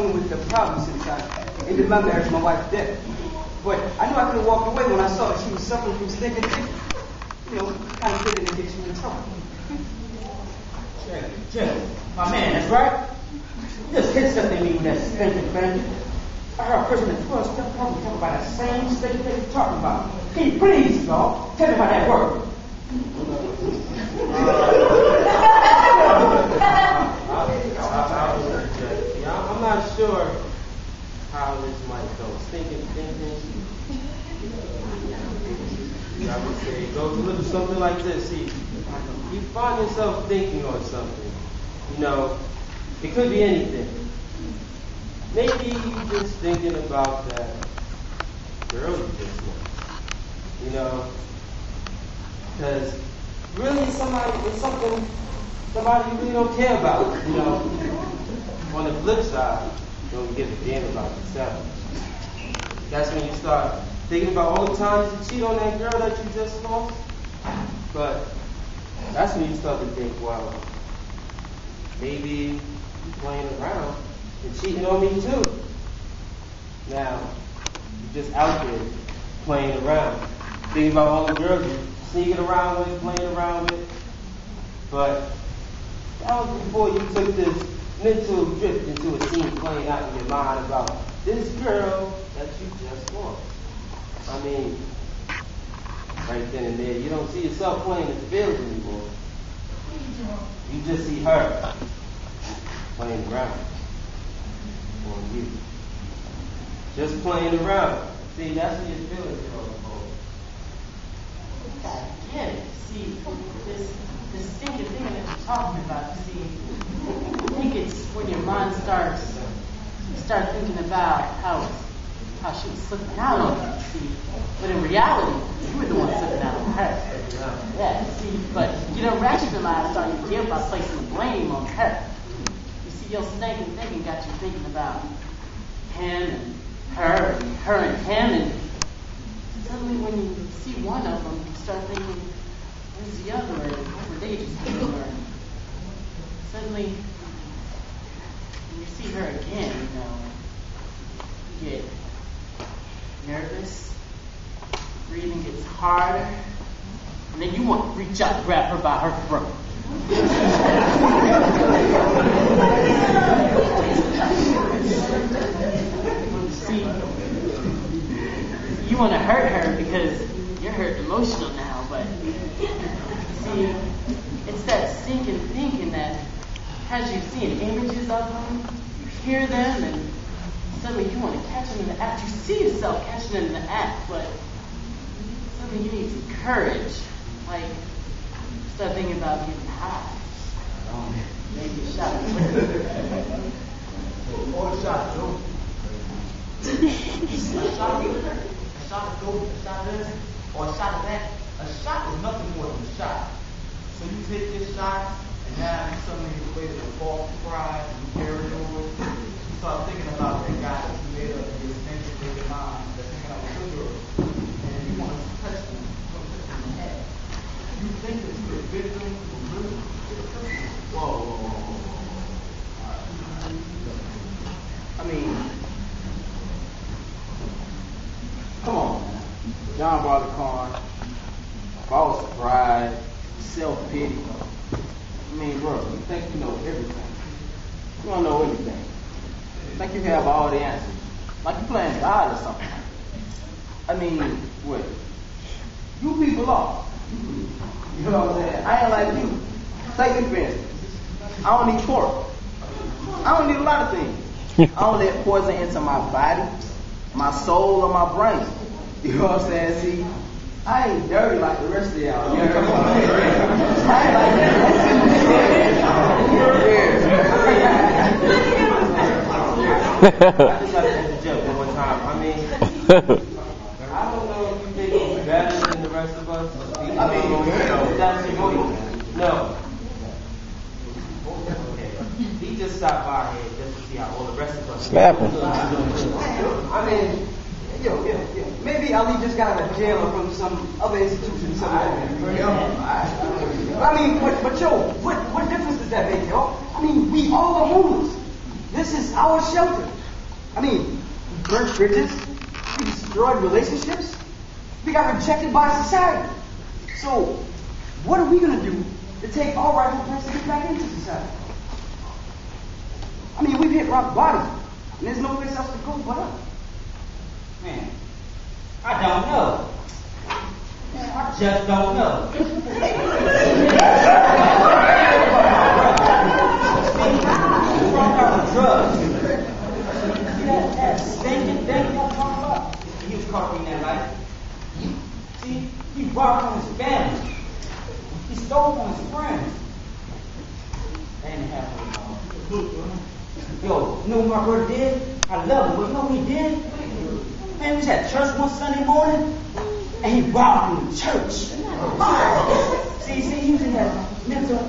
dealing with the problem since I ended my marriage to my wife's death. But I knew I could have walked away when I saw that she was suffering from stinking addiction. You know, kind of fit an addiction in trouble. Jim, my man, that's right. You just hit something in me with that stinking thing. I heard a person in 12-step program talk about that same stinking thing you're talking about. Can you please, dog, tell me how that works? I'm not sure how this might go. Thinking. I would say it goes a little something like this. See, you find yourself thinking on something. You know, it could be anything. Maybe you're just thinking about that girl you just met. You know, because really it's something somebody you really don't care about. You know, on the flip side, you don't give a damn about yourself. That's when you start thinking about all the times you cheat on that girl that you just lost. But that's when you start to think, well, maybe you're playing around and cheating on me too. Now, you're just out there playing around, thinking about all the girls you're sneaking around with, playing around with. But that was before you took this mental drift into a scene playing out in your mind about this girl that you just lost. I mean, right then and there, you don't see yourself playing in the field anymore. You just see her playing around on you. Just playing around. See, that's what your feelings are all I get it. See, this stinking thing that you're talking about, see, I think it's when your mind starts, you start thinking about how she was slipping out on you, see. But in reality, you were the one slipping out on her. Yeah, see, but you don't rationalize or you guilt by placing the blame on her. You see, your stinking thinking got you thinking about him and her and him, and suddenly when you see one of them, you start thinking, where's the other? Or what were they just doing? Or suddenly, when you see her again, you know, you get nervous, breathing gets harder, and then you want to reach out and grab her by her throat. See, you want to hurt her because you're hurt emotional now, but see, it's that stinking thinking that has you seeing images of them, you hear them, and suddenly you want to catch them in the act. You see yourself catching them in the act, but suddenly you need some courage. Like, start thinking about getting high. Maybe a shot of liquor. Or a shot of dope. A shot of liquor, a shot of dope, a shot of this, or a shot of that. A shot is nothing more than a shot. So you take this shot, and now you suddenly equate it to false pride, and you carry it over. You start thinking about that guy that you made up in your attention with your mind, that's hanging out with your girl, and you want to touch them, in the head. You think that you're a victim, you're really a person. Whoa. I mean, come on, man. John Barleycorn, false pride, self-pity. I mean, bro, you think you know everything. You don't know anything. You think you have all the answers. Like you're playing God or something. I mean, what? You people are. You know what I'm saying? I ain't like you. Take me for instance. I don't need pork. I don't need a lot of things. I don't let poison into my body, my soul, or my brain. You know what I'm saying? See, I ain't dirty like the rest of y'all. You know what I'm saying? I ain't like that. I just got to make a joke one time. I mean, I don't know if you think he's better than the rest of us. That's your voice. No. He just stopped by here just to see how all the rest of us. Slap him. I mean, yo. Maybe Ali just got out of jail or from some other institution somewhere. I mean, but yo, what difference does that make, yo? I mean, we all are homeless. This is our shelter. I mean, we burnt bridges, we destroyed relationships, we got rejected by society. So, what are we going to do to take our rightful place to get back into society? I mean, we've hit rock bottom, and there's no place else to go but up. Man, I don't know. I just don't know. Drugs. See that stinking thing I'm talking about? He was caught in that life. See, he robbed from his family. He stole from his friends. They didn't have no home. Yo, you know what my brother did? I love him, but you know what he did? Man, we was at church one Sunday morning, and he robbed from the church. See, he was in that mental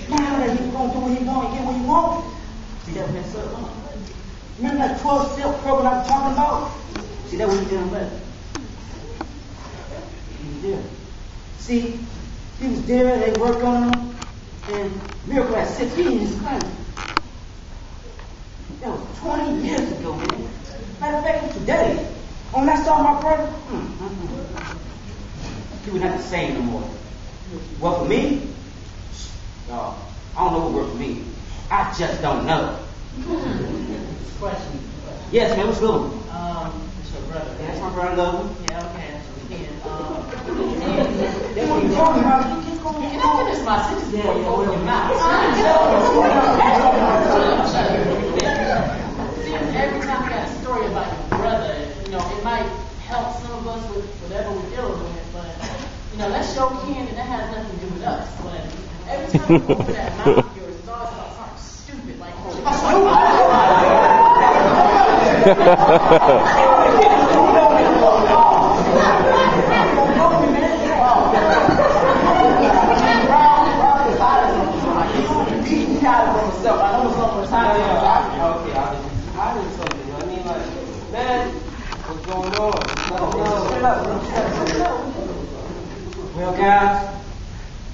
now that he was going to do what he wanted, get what he wanted. See, that messed up. Remember that 12-step program I was talking about? See, that what he did with. He was there. See, he was there, they worked on him, and Miracle had 6 feet in his class. That was 20 years ago, man. Matter of fact, it was today. When I saw my brother, he was not the same no more. Well, for me, I don't know what worked for me. I just don't know. Question. Yes, man, what's going on? It's your brother. That's my brother, love him. Yeah, okay. That's what you're talking about. Can I finish my sentence before you open your mouth? See, every time you got a story about your brother, you know, it might help some of us with whatever we're dealing with, but, you know, that's your kin and that has nothing to do with us. But every time you open that mouth, your thoughts about something stupid like, What's going on? Well, guys,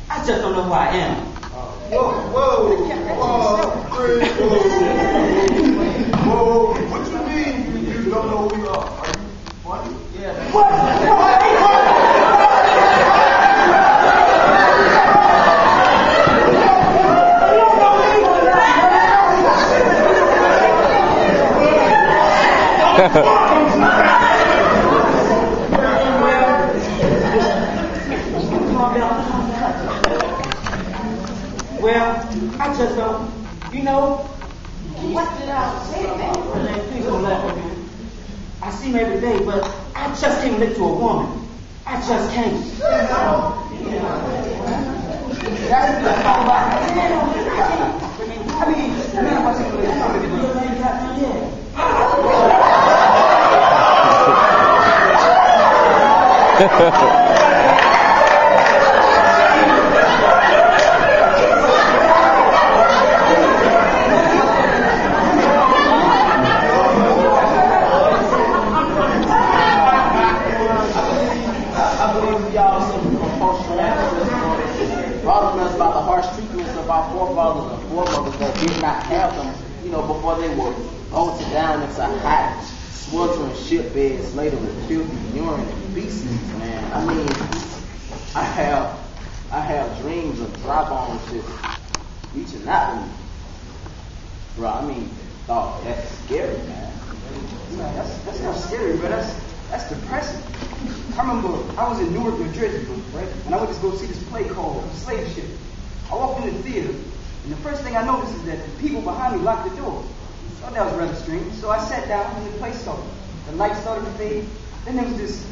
I just don't know who I am. Whoa, what you mean you don't know who we are? Are you funny? Yeah. Well, I just don't, you know, what did I say, man? Please don't laugh at me. I see him every day, but I just can't relate to a woman. I just can't. About the harsh treatments of our forefathers and foremothers that did not have them, you know, before they were bolted down into hot, sweltering ship beds laden with filthy urine and feces, man. I mean, I have dreams of dry bones just reaching out to me. Bro, I mean, dog, that's scary, man. That's not scary, bro. That's depressing. I remember I was in Newark, New Jersey, right? And I went to go see this play called Slave Ship. I walked in the theater, and the first thing I noticed is that the people behind me locked the door. I thought that was rather strange. So I sat down and the play started. The lights started to fade. Then there was this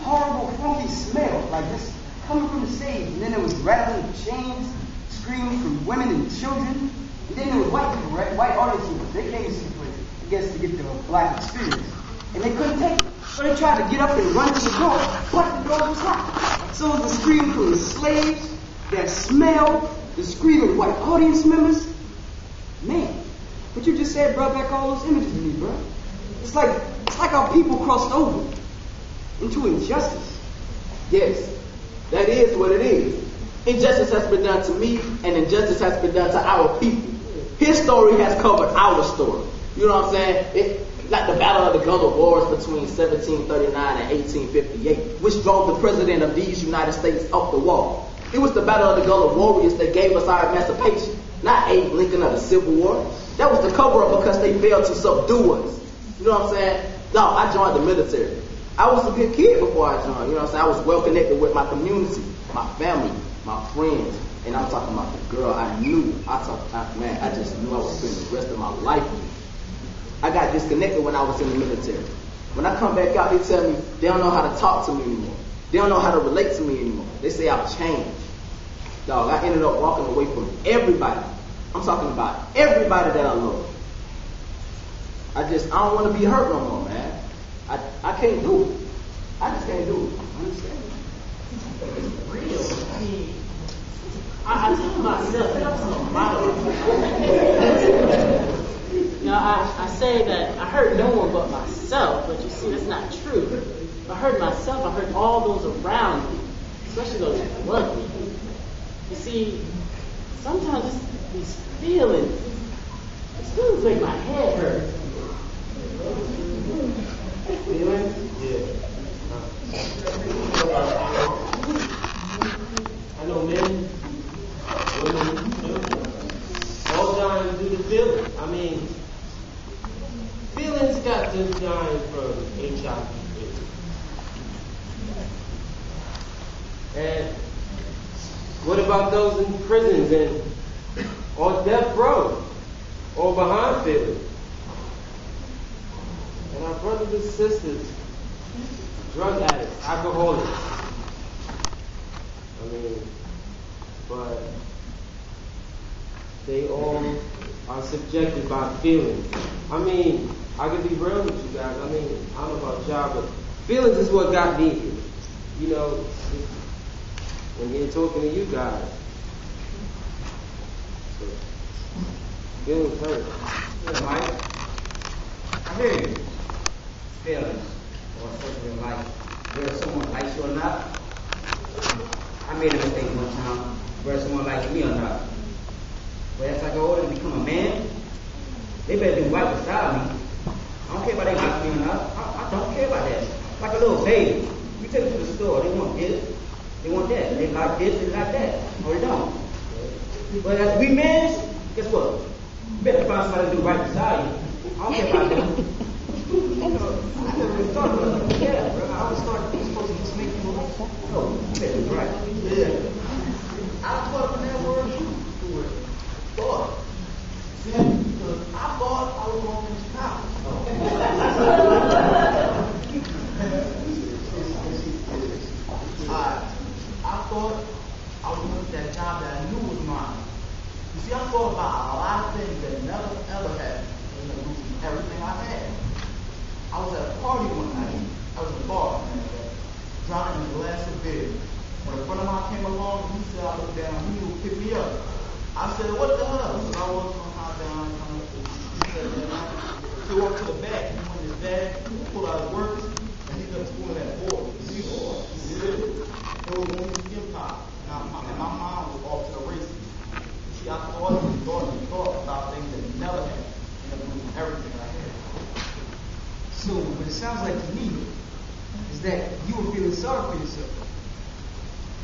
horrible, funky smell, like this coming from the stage. And then there was rattling of chains, screaming from women and children. And then there was white people, right? White audience members. They came to see the play, I guess, to get the black experience. And they couldn't take it. So they tried to get up and run to the door, but the door was locked. So the scream from the slaves, that smell, the screaming white audience members. Man, what you just said brought back all those images to me, bro. It's like our people crossed over into injustice. Yes, that is what it is. Injustice has been done to me, and injustice has been done to our people. His story has covered our story. You know what I'm saying? like the Battle of the Gulf Wars between 1739 and 1858, which drove the president of these United States up the wall. It was the Battle of the Gulf Warriors that gave us our emancipation, not Abe Lincoln of the Civil War. That was the cover-up because they failed to subdue us. You know what I'm saying? No, I joined the military. I was a good kid before I joined. You know what I'm saying? I was well connected with my community, my family, my friends. And I'm talking about the girl I knew. I just knew I was spending the rest of my life with. I got disconnected when I was in the military. When I come back out, they tell me they don't know how to talk to me anymore. They don't know how to relate to me anymore. They say I've changed. Dog, I ended up walking away from everybody. I'm talking about everybody that I love. I don't want to be hurt no more, man. I can't do it. I just can't do it. Understand? It's real. I mean, I tell myself that I'm so proud of you know, I say that I hurt no one but myself, but you see, that's not true. If I hurt myself, I hurt all those around me, especially those who love me. You see, sometimes these feelings make my head hurt. Feelings? Yeah. I know men, women, all trying to do the feeling. I mean, feelings got them dying from HIV. And what about those in prisons and on death row or behind feelings? And our brothers and sisters, drug addicts, alcoholics. I mean, but they all are subjected by feelings. I mean, I can be real with you guys. I mean, I don't know about y'all, but feelings is what got me here. You know, when you're talking to you guys. So, feelings hurt. Yeah, Mike. I hear you. Feelings, or something in life, whether someone likes you or not. I made a mistake one time, whether someone likes me or not. But as I go older and become a man, they better do right beside me. I don't care about they like me or not. I don't care about that. Like a little baby. You take them to the store, they want this, they want that. They like this, they like that. Or they don't. But as we men, guess what? You better find somebody to do right beside you. I don't care about them. You know, I never really thought about it. Yeah, bro. I always thought it was supposed to just make people like, no, you better do right. Yeah. I thought from that word, thought. See, because I thought I was going to finish college. I thought I was going to get that job that I knew was mine. You see, I thought about a lot of things that never ever happened. Everything I had. I was at a party one night. I was in a bar, drowning in a glass of beer. When a friend of mine came along, he said I looked down, he would pick me up. I said, what the hell? So I was on high down, he said, he walked to the back, he went in his bag, pulled out his works, and he got pulling that board. See, it was one of his skin pop. And my mind was off to the races. See, I thought about things that never happened. Everything I had. So, what it sounds like to me is that you were feeling sorry for yourself.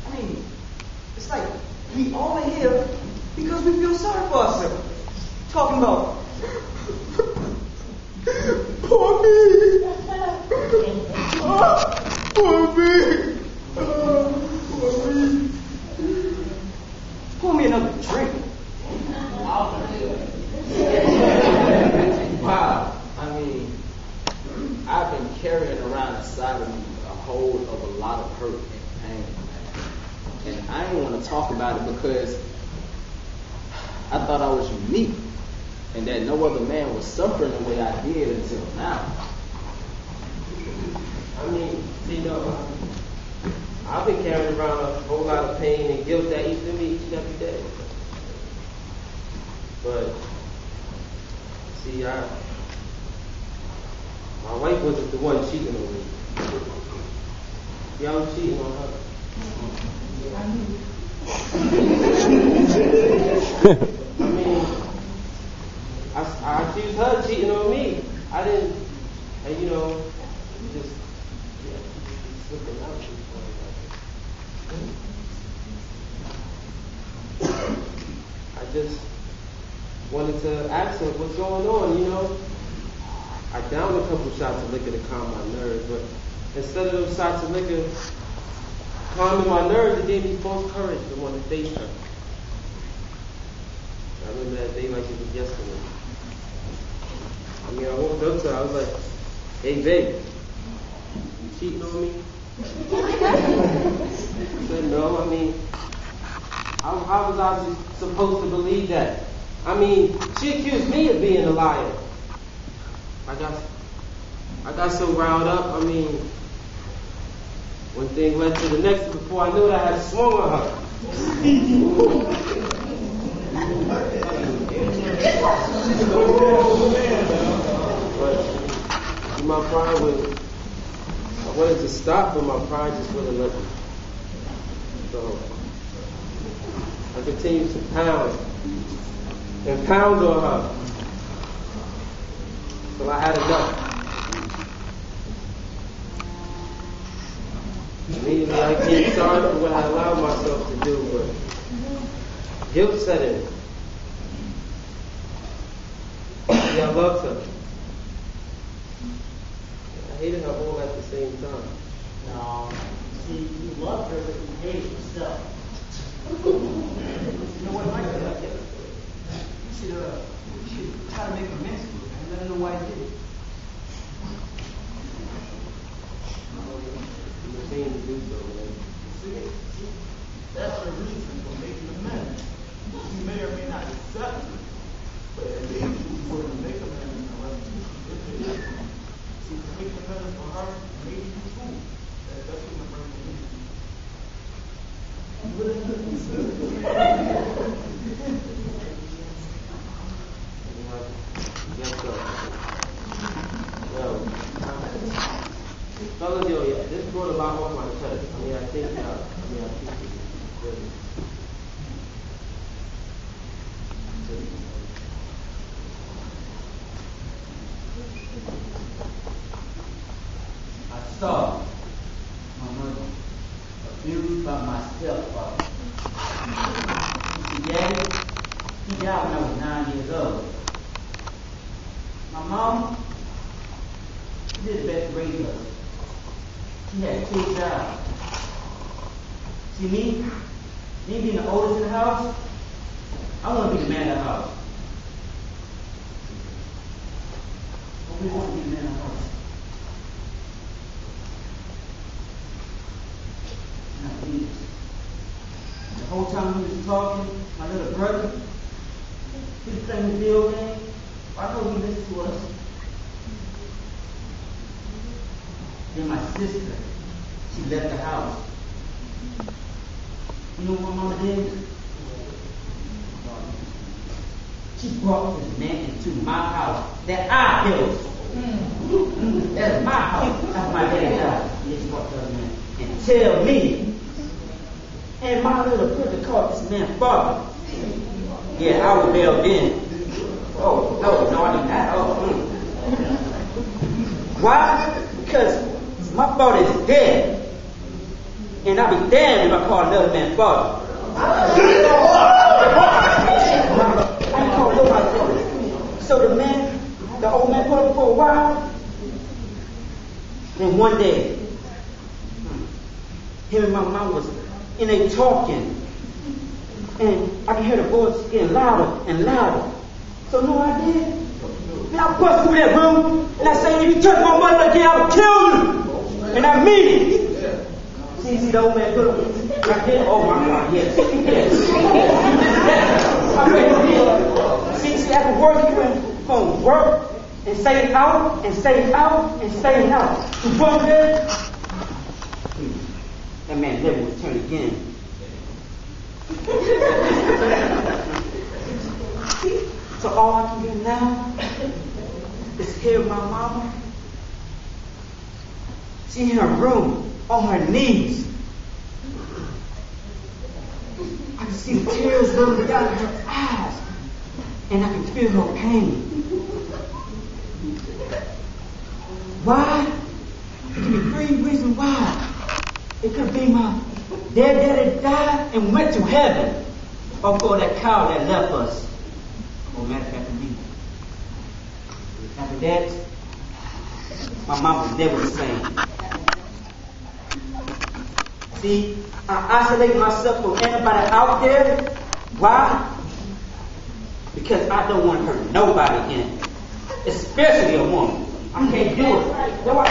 I mean, it's like we all are here because we feel sorry for ourselves. Talking about poor me. Poor me. Poor me. Pour me another drink. Wow. I mean, I've been carrying around inside of me a hold of a lot of hurt and pain. And I didn't want to talk about it because I thought I was unique and that no other man was suffering the way I did until now. I mean, you know, I've been carrying around a whole lot of pain and guilt that eats in me each and every day. But see, my wife wasn't the one cheating on me. Yeah, I was cheating on her. I mean, I accused her of cheating on me. I didn't wanted to ask her what's going on, you know. I downed a couple shots of liquor to calm my nerves, but instead of those shots of liquor calming my nerves, it gave me false courage to want to face her. I remember that day like it was yesterday. I mean, I walked up to her, I was like, hey babe, you cheating on me? I said, no, I mean, how was I supposed to believe that? I mean, she accused me of being a liar. I got so riled up, I mean, one thing led to the next. Before I knew it, I had swung on her. But my pride I wanted to stop, but my pride just wouldn't let me. So I continued to pound and pound on her till I had enough. Immediately I became sorry for what I allowed myself to do, but guilt set in. See, I loved her. I hated her all at the same time. No, see, you loved her, but you hated yourself. You know what, Mike? You should try to make amends with her and let her know why you did it. To do so, man. See, that's the reason for making amends. You may or may not accept it, but at least you were to make amends for her. See, to make amends for her, maybe you too. That's what my brother Yes, sir. Well, fellas, yo, yeah, this brought a lot off my chest. I mean, I think it's good. I saw my mother abused by my stepfather. See, Daddy, he died when I was 9 years old. My mom, she did the best to raise us. She had 2 jobs. See, me being the oldest in the house, I want to be the man of the house. I really want to be the man of the house. The whole time we was talking, my little brother, he was playing the video game. I know he listened to us. Then my sister, she left the house. You know what my mama did? She brought this man into my house that I built. That's my house. That's my dad's house. She brought the other man and tell me. And my little brother called this man father. Yeah, I rebelled then. Oh, no, I didn't have. Why? Because my father is dead. And I'll be damned if I call another man father. I didn't call nobody father. So the old man put up for a while. Then one day, him and my mom was in a talking. And I could hear the voice getting louder and louder. So no, I did. And I bust through that room and I said, if you touch my mother again, I will kill you. And I mean it. See the old man put up right there? Oh my God, yes. See, I can work you from work and stay out and stay out and stay out. To work there, that man never would turn again. So all I can do now is hear my mama. She in her room, on her knees. I can see the tears running down her eyes, and I can feel her pain. Why? It could be 3 reasons why. It could be my daddy died and went to heaven, or for that cow that left us. traumatic after me. After that, my mom was never the same. See, I isolate myself from anybody out there. Why? Because I don't want to hurt nobody in it, especially a woman. I can't do it. That's why I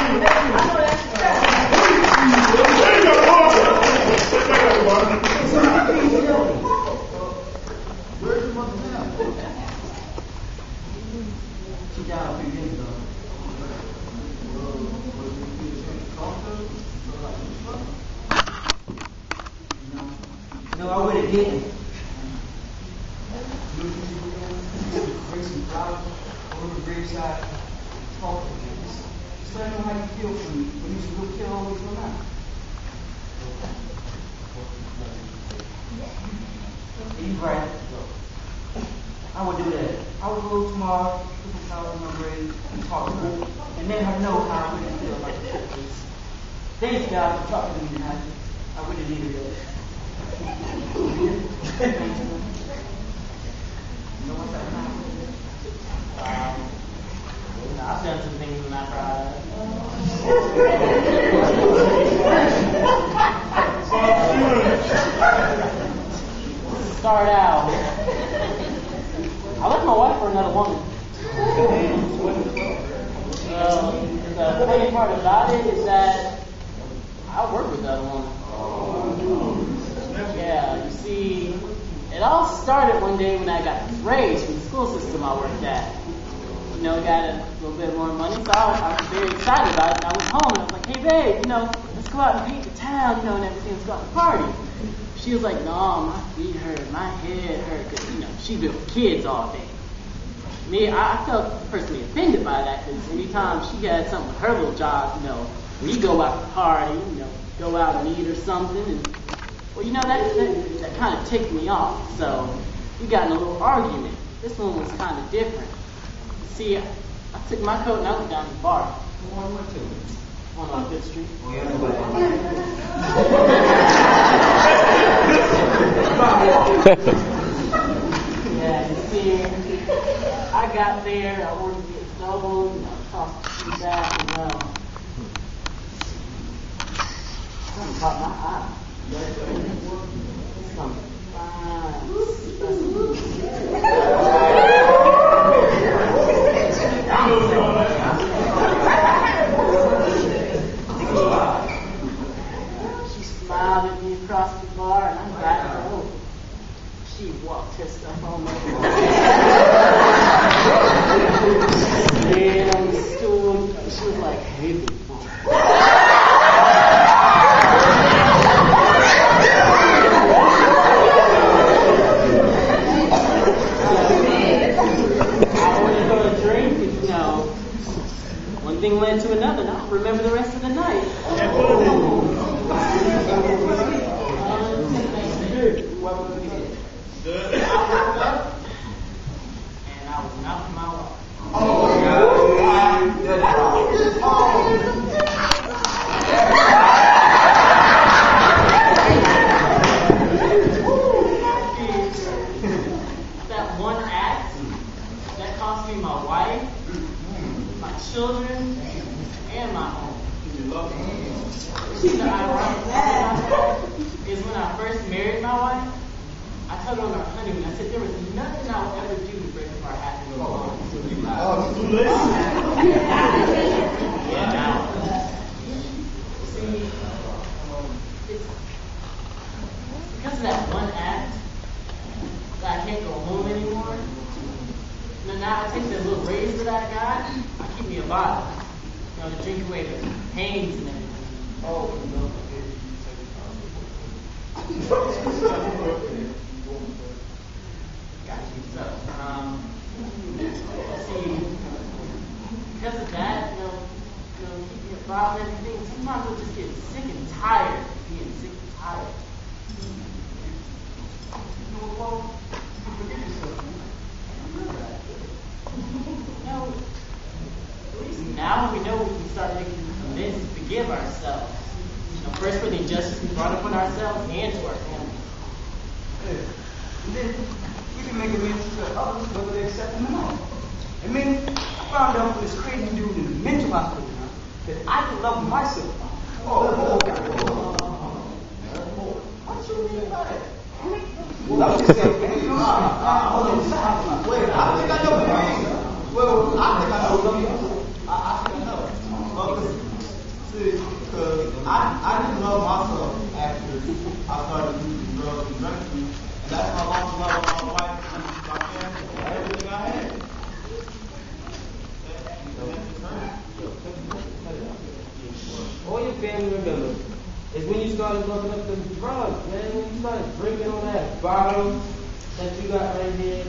Where's your mother now? She died a few years ago. No, I really didn't. Bring some flowers over the graveside, talk to them. Just let them know how you feel when you should go kill all these men out. He's right. I would do that. I would go tomorrow, put some flowers in my grave, and talk to her, and let her know how I really feel about the trip. Thanks, God, for talking to me tonight. I really needed it. I've done some things I'm not proud of. Start out. I left my wife for another woman. The funny part about it is that I work with that woman. Yeah, you see, it all started one day when I got raised from the school system I worked at. You know, got a little bit more money, so I was very excited about it. And I was home, and I was like, hey, babe, you know, let's go out and paint the town, you know, and everything. Let's go out and party. She was like, no, my feet hurt, my head hurt, because, you know, she been with kids all day. Me, I felt personally offended by that, because anytime she had something with her little job, you know, we go out to party, you know, go out and eat or something, and, well, you know, that kind of ticked me off. So we got in a little argument. This one was kind of different. See, I took my coat and I went down to the bar. One more two. On 5th Street. Oh, yeah, Yeah, you see, I got there, I ordered the double, you know, tossed the shoes back, and something caught my eye. Some She smiled at me across the bar, and I'm back home. She walked her stuff home over and on the stool, she was like, hey, big boy. I ordered her a drink, and, you know, one thing led to another, and I don't remember the rest of the night. I woke up, and I was not my wife. Oh, That one act, that cost me my wife, my children, and my home. The ironic thing is when I first married my wife, I told her on our honeymoon, I said there was nothing I would ever do to break up our happy little bond. Oh, too late. Yeah, now. See, it's because of that one act that I can't go home anymore. And now I take the little raise that I got, I keep me a bottle, you know, to drink away the pains and everything. Oh, no. Got you. So, see, because of that, you know, keeping your bottle and everything, sometimes we'll just get sick and tired of being sick and tired. You know, well, you forget yourself. You know, at least now we know we can start making amends to forgive ourselves. You know, first for the injustice we brought upon ourselves and to our family. And then we can make amends to others whether they accept them or not. And then I found out from this crazy dude in the mental hospital now that I can love myself. What you mean by that? Well, I was just saying, man, you know, Wait, I think I know what you mean. Well, I think I know what you mean. I think I know. Because I didn't love myself after I started using drugs and drinking. And that's how I lost love of my wife and my family, everything I had. All your family remembers is when you started looking up the drugs, man. When you started drinking on that bottle that you got right here,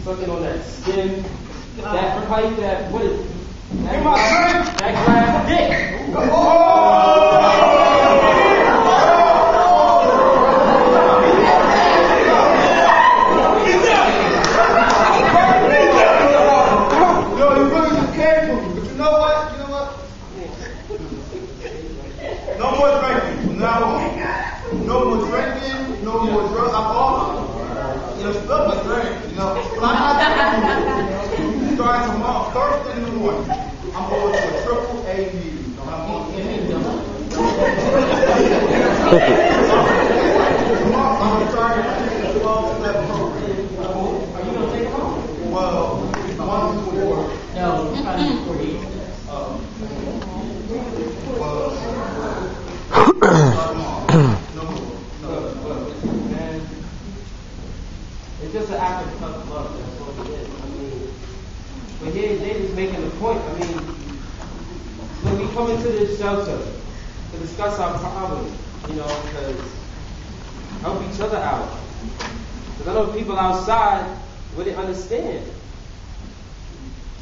sucking on that skin, that pipe, that what is it? That glass dick. Yo, you really just came for me. But you know what? No more drinking from now on. No more drinking, no more drugs. I'm off. Stuff like drink, But I'm not starting tomorrow, first thing in the morning, I'm going to a triple A meeting. Tomorrow, I'm trying to take a 12-step program. Are you going to take them home? Well, 1 to 4. No, I'm trying to 48. Man, it's just an act of tough love. That's what it is. I mean, but here David's making a point. I mean, when we come into this shelter to discuss our problems, because help each other out. Because I know people outside wouldn't understand.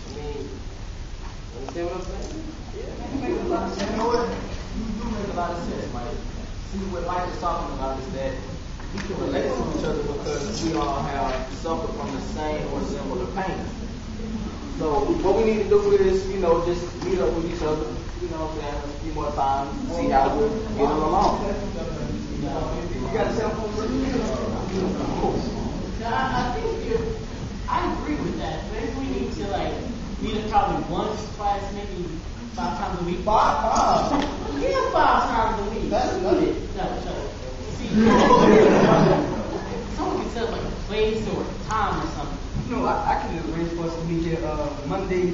I mean, understand what I'm saying? Yeah, you make a lot of sense. You know what? You do make a lot of sense, Mike. See, what Mike is talking about is that we can relate to each other because we all have suffered from the same or similar pain. So what we need to do is, just meet up with each other, a few more times, see how we're getting along. You got a cell phone? I think I agree with that. Maybe we need to meet up probably once, twice, maybe 5 times a week. 5 times? Yeah, 5 times a week. That's nothing. No, shut up. See, someone can tell like a place or a time or something. I can arrange for us to be here Monday,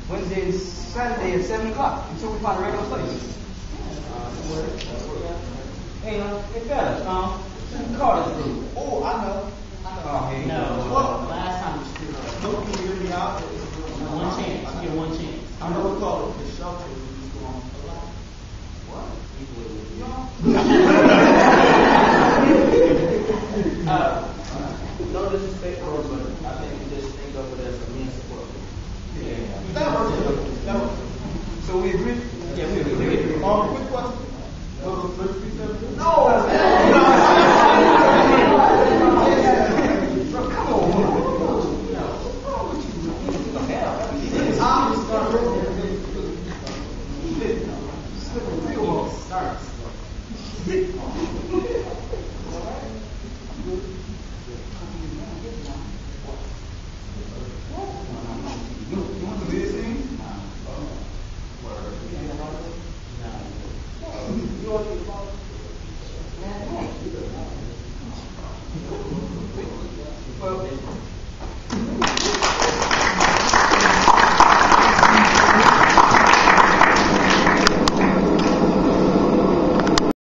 Wednesday, and Saturday at 7 o'clock until we find a regular place. Hey, fellas, Carter's group. Oh, I know. Oh, hey. No, last time we screwed up. No, can you hear me out? One chance. You get one chance. I know we call it the shelter. No disrespect, bro, but I think we just think of it as a means support. That works. So we agree? Yeah, we agree. Quick question. No. Come on. Well,